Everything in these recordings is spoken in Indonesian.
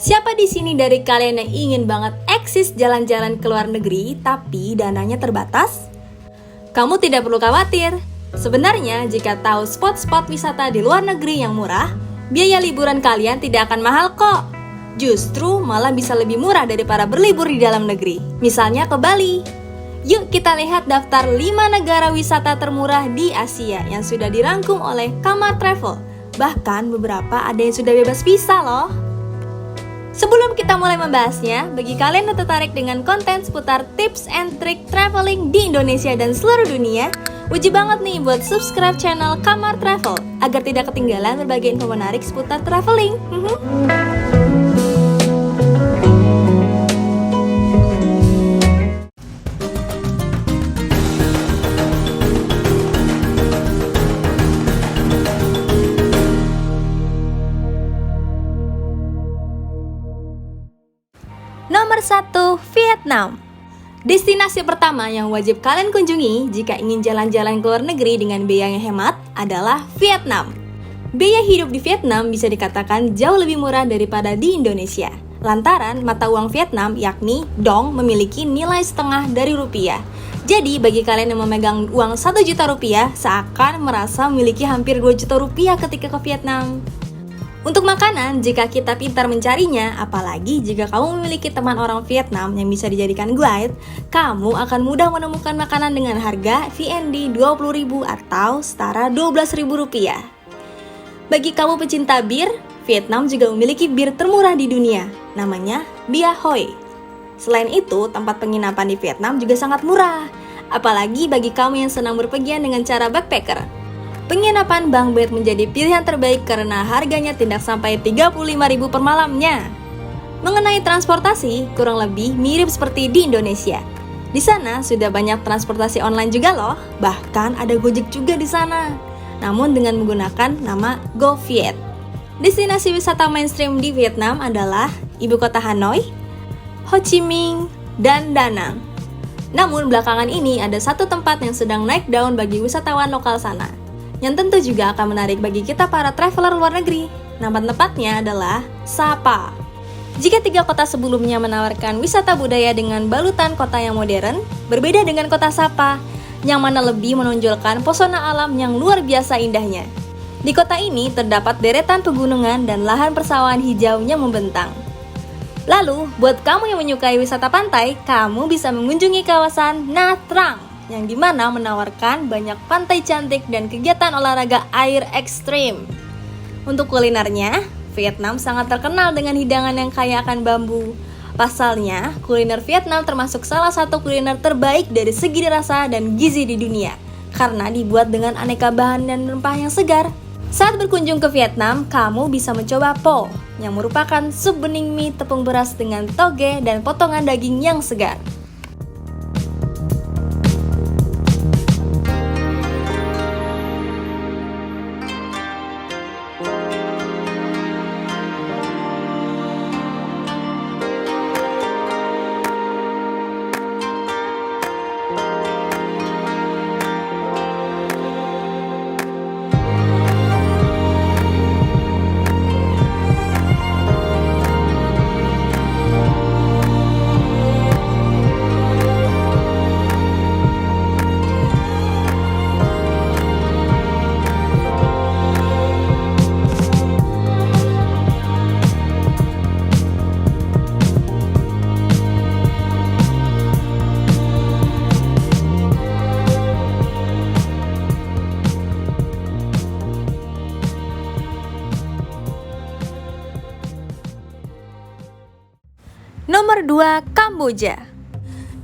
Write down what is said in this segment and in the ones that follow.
Siapa di sini dari kalian yang ingin banget eksis jalan-jalan ke luar negeri tapi dananya terbatas? Kamu tidak perlu khawatir. Sebenarnya jika tahu spot-spot wisata di luar negeri yang murah, biaya liburan kalian tidak akan mahal kok. Justru malah bisa lebih murah daripada berlibur di dalam negeri. Misalnya ke Bali. Yuk kita lihat daftar 5 negara wisata termurah di Asia yang sudah dirangkum oleh Kamar Travel. Bahkan beberapa ada yang sudah bebas visa loh. Sebelum kita mulai membahasnya, bagi kalian yang tertarik dengan konten seputar tips and trik traveling di Indonesia dan seluruh dunia, wajib banget nih buat subscribe channel Kamar Travel agar tidak ketinggalan berbagai info menarik seputar traveling. Nomor 1, Vietnam. Destinasi pertama yang wajib kalian kunjungi jika ingin jalan-jalan ke luar negeri dengan biaya yang hemat adalah Vietnam. Biaya hidup di Vietnam bisa dikatakan jauh lebih murah daripada di Indonesia. Lantaran mata uang Vietnam yakni dong memiliki nilai setengah dari rupiah. Jadi bagi kalian yang memegang uang 1 juta rupiah seakan merasa memiliki hampir 2 juta rupiah ketika ke Vietnam. Untuk makanan, jika kita pintar mencarinya, apalagi jika kamu memiliki teman orang Vietnam yang bisa dijadikan guide, kamu akan mudah menemukan makanan dengan harga VND 20.000 atau setara 12.000 rupiah. Bagi kamu pecinta bir, Vietnam juga memiliki bir termurah di dunia, namanya Bia Hoi. Selain itu, tempat penginapan di Vietnam juga sangat murah, apalagi bagi kamu yang senang berpergian dengan cara backpacker. Penginapan bunk bed menjadi pilihan terbaik karena harganya tidak sampai 35.000 per malamnya. Mengenai transportasi, kurang lebih mirip seperti di Indonesia. Di sana sudah banyak transportasi online juga loh, bahkan ada Gojek juga di sana. Namun dengan menggunakan nama GoViet. Destinasi wisata mainstream di Vietnam adalah ibu kota Hanoi, Ho Chi Minh, dan Da Nang. Namun belakangan ini ada satu tempat yang sedang naik daun bagi wisatawan lokal sana, yang tentu juga akan menarik bagi kita para traveler luar negeri. Nama tempatnya adalah Sapa. Jika 3 kota sebelumnya menawarkan wisata budaya dengan balutan kota yang modern, berbeda dengan kota Sapa, yang mana lebih menonjolkan pesona alam yang luar biasa indahnya. Di kota ini terdapat deretan pegunungan dan lahan persawahan hijau yang membentang. Lalu, buat kamu yang menyukai wisata pantai, kamu bisa mengunjungi kawasan Nha Trang, yang dimana menawarkan banyak pantai cantik dan kegiatan olahraga air ekstrim. Untuk kulinernya, Vietnam sangat terkenal dengan hidangan yang kaya akan bambu. Pasalnya, kuliner Vietnam termasuk salah satu kuliner terbaik dari segi rasa dan gizi di dunia, karena dibuat dengan aneka bahan dan rempah yang segar. Saat berkunjung ke Vietnam, kamu bisa mencoba pho, yang merupakan sup bening mie tepung beras dengan toge dan potongan daging yang segar. Nomor 2, Kamboja.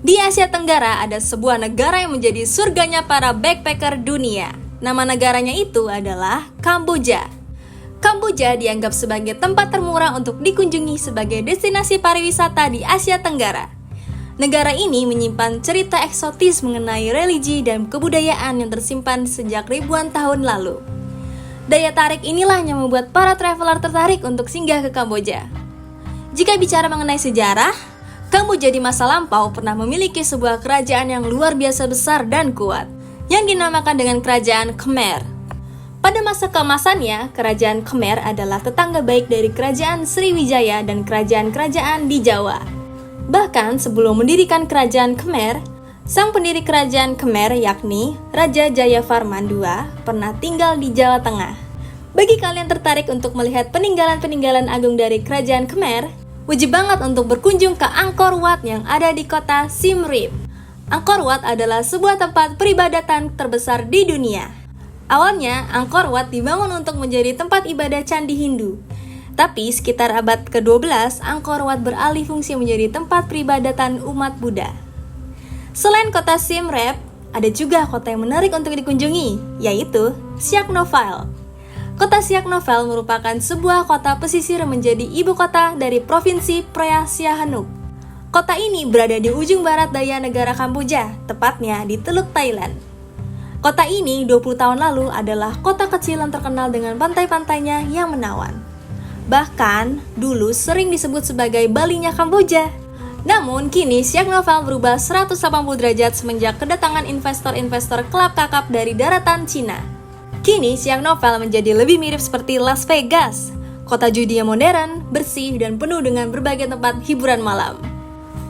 Di Asia Tenggara ada sebuah negara yang menjadi surganya para backpacker dunia. Nama negaranya itu adalah Kamboja. Kamboja dianggap sebagai tempat termurah untuk dikunjungi sebagai destinasi pariwisata di Asia Tenggara. Negara ini menyimpan cerita eksotis mengenai religi dan kebudayaan yang tersimpan sejak ribuan tahun lalu. Daya tarik inilah yang membuat para traveler tertarik untuk singgah ke Kamboja. Jika bicara mengenai sejarah, Kamboja di masa lampau pernah memiliki sebuah kerajaan yang luar biasa besar dan kuat, yang dinamakan dengan Kerajaan Khmer. Pada masa keemasannya, Kerajaan Khmer adalah tetangga baik dari Kerajaan Sriwijaya dan kerajaan-kerajaan di Jawa. Bahkan sebelum mendirikan Kerajaan Khmer, sang pendiri Kerajaan Khmer yakni Raja Jayavarman II pernah tinggal di Jawa Tengah. Bagi kalian tertarik untuk melihat peninggalan-peninggalan agung dari Kerajaan Khmer, wajib banget untuk berkunjung ke Angkor Wat yang ada di kota Siem Reap. Angkor Wat adalah sebuah tempat peribadatan terbesar di dunia. Awalnya, Angkor Wat dibangun untuk menjadi tempat ibadah candi Hindu. Tapi sekitar abad ke-12, Angkor Wat beralih fungsi menjadi tempat peribadatan umat Buddha. Selain kota Siem Reap, ada juga kota yang menarik untuk dikunjungi, yaitu Siak Novel. Kota Siak Novel merupakan sebuah kota pesisir menjadi ibu kota dari Provinsi Prea Sihanouk. Kota ini berada di ujung barat daya negara Kamboja, tepatnya di Teluk Thailand. Kota ini 20 tahun lalu adalah kota kecil yang terkenal dengan pantai-pantainya yang menawan. Bahkan, dulu sering disebut sebagai Balinya Kamboja. Namun, kini Siak Novel berubah 180 derajat semenjak kedatangan investor-investor kelap kakap dari daratan Cina. Kini, Siak Novel menjadi lebih mirip seperti Las Vegas, kota judi yang modern, bersih, dan penuh dengan berbagai tempat hiburan malam.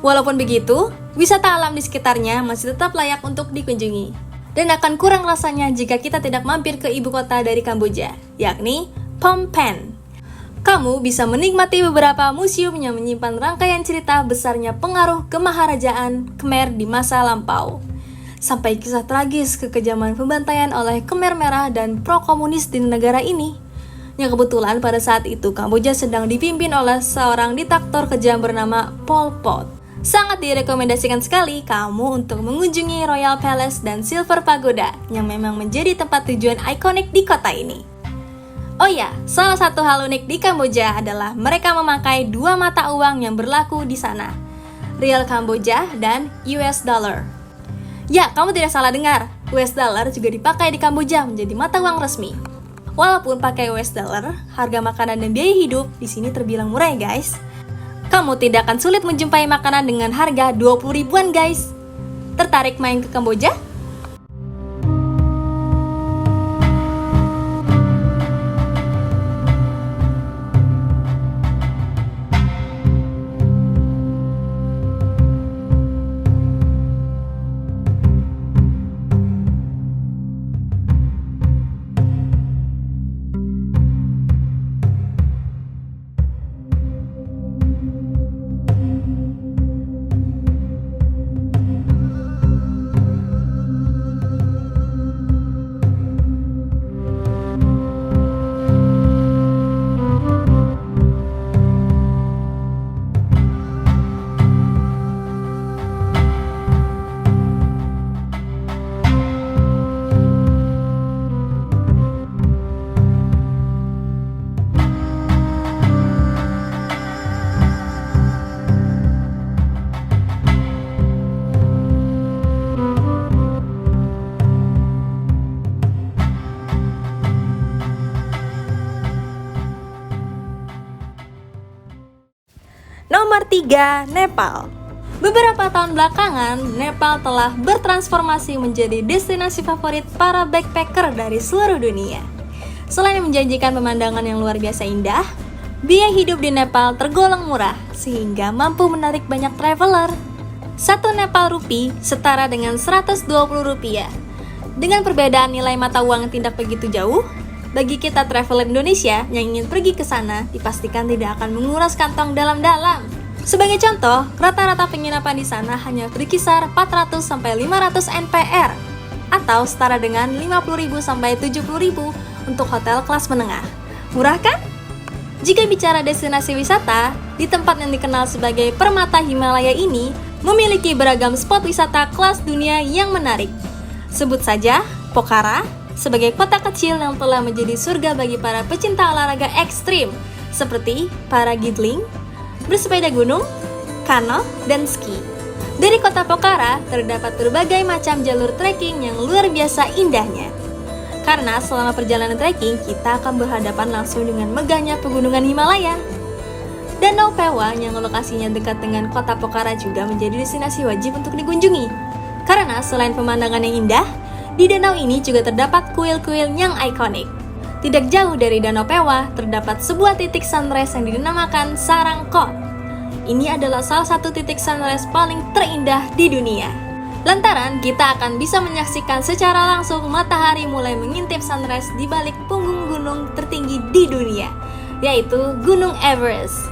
Walaupun begitu, wisata alam di sekitarnya masih tetap layak untuk dikunjungi. Dan akan kurang rasanya jika kita tidak mampir ke ibu kota dari Kamboja, yakni Phnom Penh. Kamu bisa menikmati beberapa museum yang menyimpan rangkaian cerita besarnya pengaruh kemaharajaan Khmer di masa lampau. Sampai kisah tragis kekejaman pembantaian oleh Khmer Merah dan pro-komunis di negara ini. Yang kebetulan pada saat itu Kamboja sedang dipimpin oleh seorang diktator kejam bernama Pol Pot. Sangat direkomendasikan sekali kamu untuk mengunjungi Royal Palace dan Silver Pagoda yang memang menjadi tempat tujuan ikonik di kota ini. Oh ya, salah satu hal unik di Kamboja adalah mereka memakai dua mata uang yang berlaku di sana, Riel Kamboja dan US Dollar. Ya, kamu tidak salah dengar, US Dollar juga dipakai di Kamboja menjadi mata uang resmi. Walaupun pakai US Dollar, harga makanan dan biaya hidup di sini terbilang murah ya guys. Kamu tidak akan sulit menjumpai makanan dengan harga 20 ribuan guys. Tertarik main ke Kamboja? Nomor 3, Nepal. Beberapa tahun belakangan, Nepal telah bertransformasi menjadi destinasi favorit para backpacker dari seluruh dunia. Selain menjanjikan pemandangan yang luar biasa indah, biaya hidup di Nepal tergolong murah, sehingga mampu menarik banyak traveler. 1 Nepal Rupee setara dengan 120 rupiah. Dengan perbedaan nilai mata uang yang tidak begitu jauh, bagi kita traveler Indonesia yang ingin pergi ke sana, dipastikan tidak akan menguras kantong dalam-dalam. Sebagai contoh, rata-rata penginapan di sana hanya berkisar 400-500 NPR, atau setara dengan 50.000-70.000 untuk hotel kelas menengah. Murah kan? Jika bicara destinasi wisata, di tempat yang dikenal sebagai Permata Himalaya ini, memiliki beragam spot wisata kelas dunia yang menarik. Sebut saja Pokhara, sebagai kota kecil yang telah menjadi surga bagi para pecinta olahraga ekstrim seperti paragliding, bersepeda gunung, kano, dan ski. Dari kota Pokhara terdapat berbagai macam jalur trekking yang luar biasa indahnya. Karena selama perjalanan trekking kita akan berhadapan langsung dengan megahnya pegunungan Himalaya. Danau Pewa yang lokasinya dekat dengan kota Pokhara juga menjadi destinasi wajib untuk dikunjungi. Karena selain pemandangan yang indah, di danau ini juga terdapat kuil-kuil yang ikonik. Tidak jauh dari Danau Pewa, terdapat sebuah titik sunrise yang dinamakan Sarangkot. Ini adalah salah satu titik sunrise paling terindah di dunia. Lantaran kita akan bisa menyaksikan secara langsung matahari mulai mengintip sunrise di balik punggung gunung tertinggi di dunia, yaitu Gunung Everest.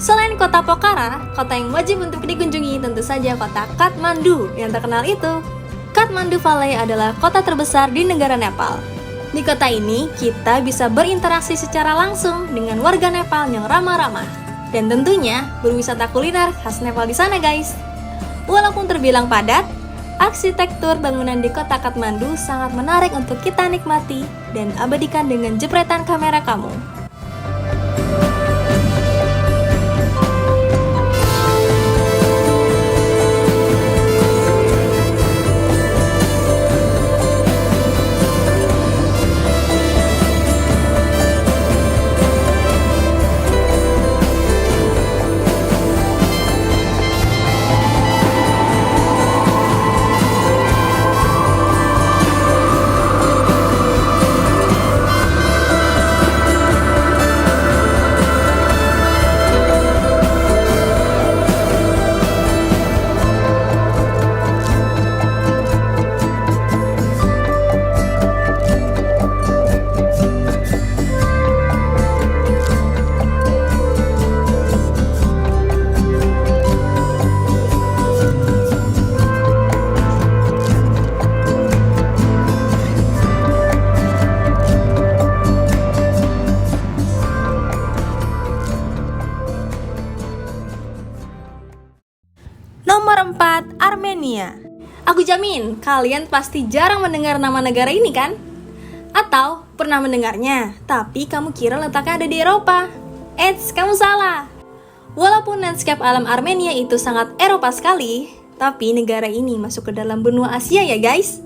Selain kota Pokhara, kota yang wajib untuk dikunjungi tentu saja kota Kathmandu yang terkenal itu. Kathmandu Valley adalah kota terbesar di negara Nepal. Di kota ini, kita bisa berinteraksi secara langsung dengan warga Nepal yang ramah-ramah. Dan tentunya berwisata kuliner khas Nepal di sana guys. Walaupun terbilang padat, arsitektur bangunan di kota Kathmandu sangat menarik untuk kita nikmati dan abadikan dengan jepretan kamera kamu. Nomor 4, Armenia. Aku jamin, kalian pasti jarang mendengar nama negara ini kan? Atau pernah mendengarnya, tapi kamu kira letaknya ada di Eropa. Eits, kamu salah. Walaupun landscape alam Armenia itu sangat Eropa sekali, tapi negara ini masuk ke dalam benua Asia ya guys.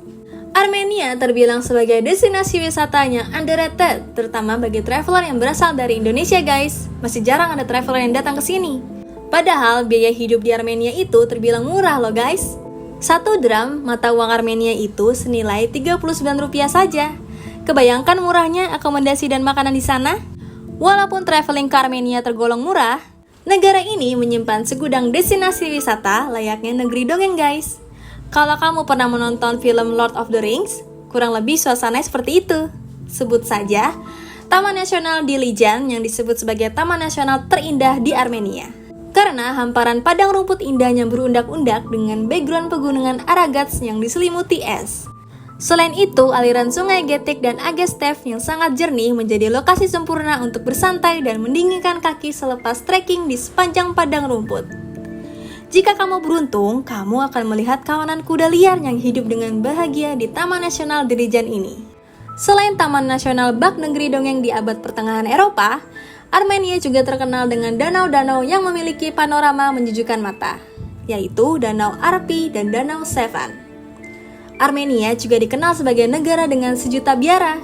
Armenia terbilang sebagai destinasi wisata yang underrated, terutama bagi traveler yang berasal dari Indonesia guys. Masih jarang ada traveler yang datang ke sini. Padahal biaya hidup di Armenia itu terbilang murah loh guys. 1 dram mata uang Armenia itu senilai Rp39 saja. Kebayangkan murahnya akomodasi dan makanan di sana? Walaupun traveling ke Armenia tergolong murah, negara ini menyimpan segudang destinasi wisata layaknya negeri dongeng guys. Kalau kamu pernah menonton film Lord of the Rings, kurang lebih suasananya seperti itu. Sebut saja Taman Nasional Dilijan yang disebut sebagai Taman Nasional terindah di Armenia. Karena hamparan padang rumput indahnya berundak-undak dengan background pegunungan Aragats yang diselimuti es. Selain itu, aliran sungai Getik dan Agestev yang sangat jernih menjadi lokasi sempurna untuk bersantai dan mendinginkan kaki selepas trekking di sepanjang padang rumput. Jika kamu beruntung, kamu akan melihat kawanan kuda liar yang hidup dengan bahagia di Taman Nasional Dilijan ini. Selain Taman Nasional Bak Negeri Dongeng di abad pertengahan Eropa, Armenia juga terkenal dengan danau-danau yang memiliki panorama menjejukkan mata, yaitu Danau Arpi dan Danau Sevan. Armenia juga dikenal sebagai negara dengan sejuta biara.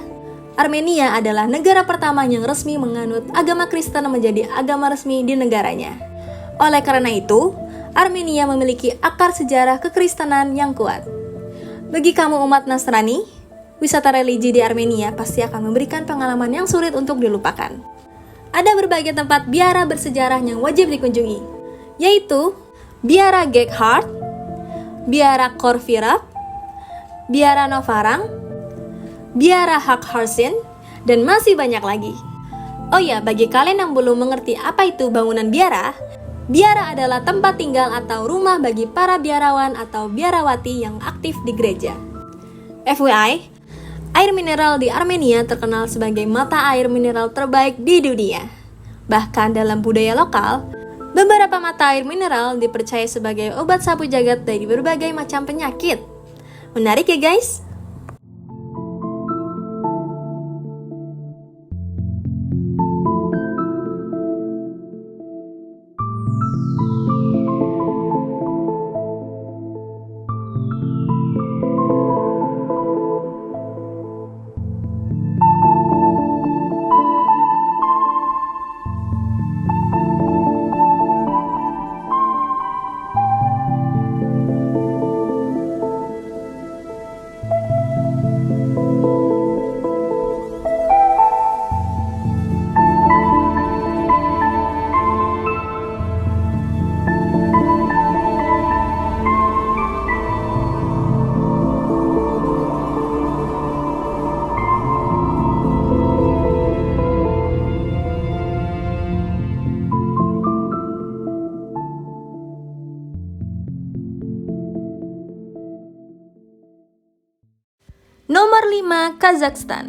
Armenia adalah negara pertama yang resmi menganut agama Kristen menjadi agama resmi di negaranya. Oleh karena itu, Armenia memiliki akar sejarah kekristenan yang kuat. Bagi kamu umat Nasrani, wisata religi di Armenia pasti akan memberikan pengalaman yang sulit untuk dilupakan. Ada berbagai tempat biara bersejarah yang wajib dikunjungi, yaitu Biara Geghard, Biara Korvirab, Biara Novarang, Biara Hakharsin, dan masih banyak lagi. Oh ya, bagi kalian yang belum mengerti apa itu bangunan biara, biara adalah tempat tinggal atau rumah bagi para biarawan atau biarawati yang aktif di gereja. FYI, air mineral di Armenia terkenal sebagai mata air mineral terbaik di dunia. Bahkan dalam budaya lokal, beberapa mata air mineral dipercaya sebagai obat sapu jagat dari berbagai macam penyakit. Menarik ya guys? kelima, Kazakhstan.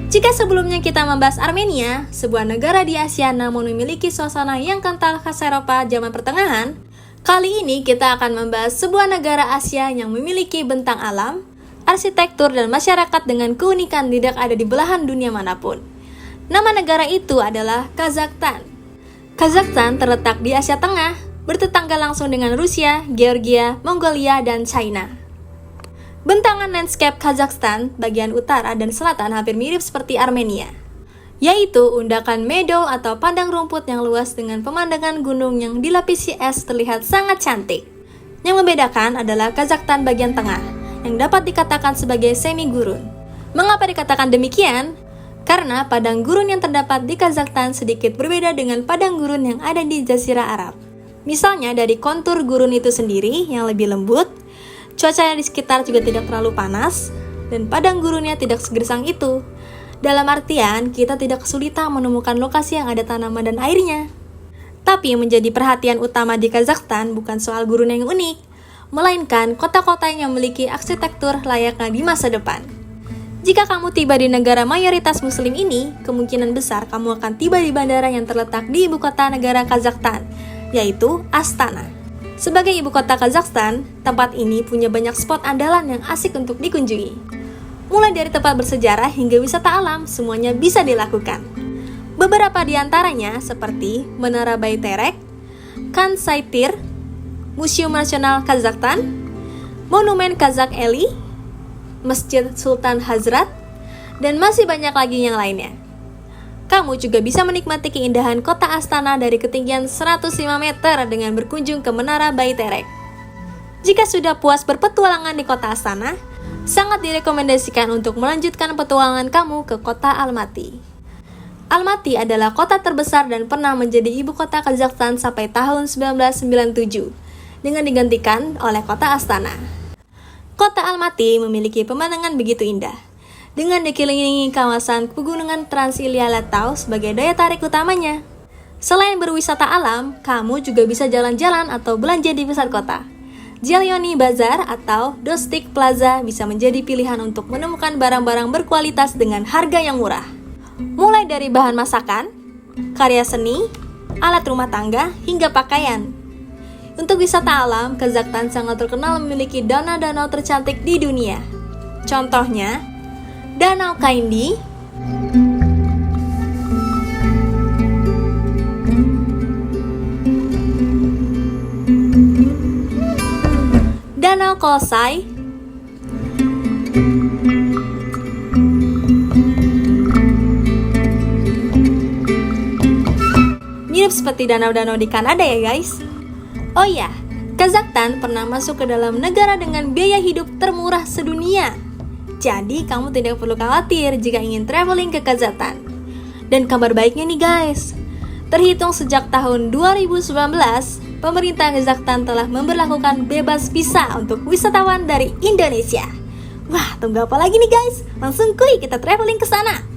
Jika sebelumnya kita membahas Armenia, sebuah negara di Asia namun memiliki suasana yang kental khas Eropa zaman pertengahan, kali ini kita akan membahas sebuah negara Asia yang memiliki bentang alam, arsitektur, dan masyarakat dengan keunikan tidak ada di belahan dunia manapun. Nama negara itu adalah Kazakhstan. Kazakhstan terletak di Asia Tengah, bertetangga langsung dengan Rusia, Georgia, Mongolia, dan China. Bentangan landscape Kazakhstan bagian utara dan selatan hampir mirip seperti Armenia, yaitu undakan meadow atau padang rumput yang luas dengan pemandangan gunung yang dilapisi es terlihat sangat cantik. Yang membedakan adalah Kazakhstan bagian tengah, yang dapat dikatakan sebagai semi gurun. Mengapa dikatakan demikian? Karena padang gurun yang terdapat di Kazakhstan sedikit berbeda dengan padang gurun yang ada di Jazirah Arab. Misalnya dari kontur gurun itu sendiri yang lebih lembut, cuacanya di sekitar juga tidak terlalu panas, dan padang gurunnya tidak segersang itu. Dalam artian, kita tidak kesulitan menemukan lokasi yang ada tanaman dan airnya. Tapi yang menjadi perhatian utama di Kazakhstan bukan soal gurun yang unik, melainkan kota-kota yang memiliki arsitektur layaknya di masa depan. Jika kamu tiba di negara mayoritas muslim ini, kemungkinan besar kamu akan tiba di bandara yang terletak di ibu kota negara Kazakhstan, yaitu Astana. Sebagai ibu kota Kazakhstan, tempat ini punya banyak spot andalan yang asik untuk dikunjungi. Mulai dari tempat bersejarah hingga wisata alam, semuanya bisa dilakukan. Beberapa di antaranya seperti Menara Bayterek, Khan Saitir, Museum Nasional Kazakhstan, Monumen Kazakh Eli, Masjid Sultan Hazrat, dan masih banyak lagi yang lainnya. Kamu juga bisa menikmati keindahan kota Astana dari ketinggian 105 meter dengan berkunjung ke Menara Bayterek. Jika sudah puas berpetualangan di kota Astana, sangat direkomendasikan untuk melanjutkan petualangan kamu ke kota Almaty. Almaty adalah kota terbesar dan pernah menjadi ibu kota Kazakhstan sampai tahun 1997, dengan digantikan oleh kota Astana. Kota Almaty memiliki pemandangan begitu indah, dengan dikelilingi kawasan pegunungan Transilya Latau sebagai daya tarik utamanya. Selain berwisata alam, kamu juga bisa jalan-jalan atau belanja di pusat kota. Zelyony Bazar atau Dostik Plaza bisa menjadi pilihan untuk menemukan barang-barang berkualitas dengan harga yang murah. Mulai dari bahan masakan, karya seni, alat rumah tangga, hingga pakaian. Untuk wisata alam, Kazakhstan sangat terkenal memiliki danau-danau tercantik di dunia. Contohnya, Danau Kaindi, Danau Kolsai, mirip seperti danau-danau di Kanada ya guys. Oh ya, Kazakhstan pernah masuk ke dalam negara dengan biaya hidup termurah sedunia. Jadi kamu tidak perlu khawatir jika ingin traveling ke Kazakhstan. Dan kabar baiknya nih guys, terhitung sejak tahun 2019, pemerintah Kazakhstan telah memberlakukan bebas visa untuk wisatawan dari Indonesia. Wah, tunggu apa lagi nih guys? Langsung kuy kita traveling ke sana.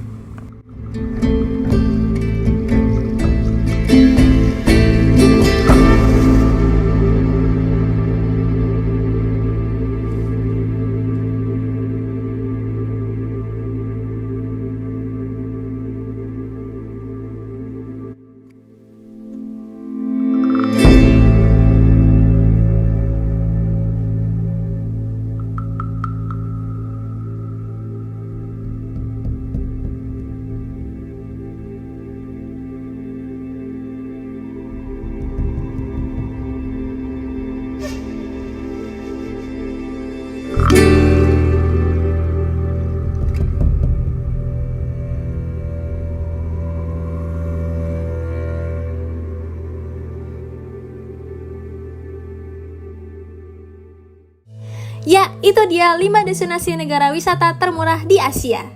Ya, itu dia 5 destinasi negara wisata termurah di Asia.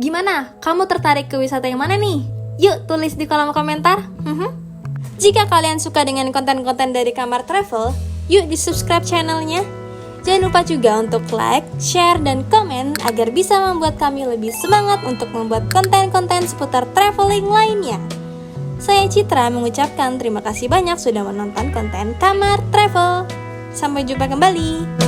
Gimana? Kamu tertarik ke wisata yang mana nih? Yuk tulis di kolom komentar. Jika kalian suka dengan konten-konten dari Kamar Travel, yuk di subscribe channelnya. Jangan lupa juga untuk like, share, dan komen agar bisa membuat kami lebih semangat untuk membuat konten-konten seputar traveling lainnya. Saya Citra mengucapkan terima kasih banyak sudah menonton konten Kamar Travel. Sampai jumpa kembali.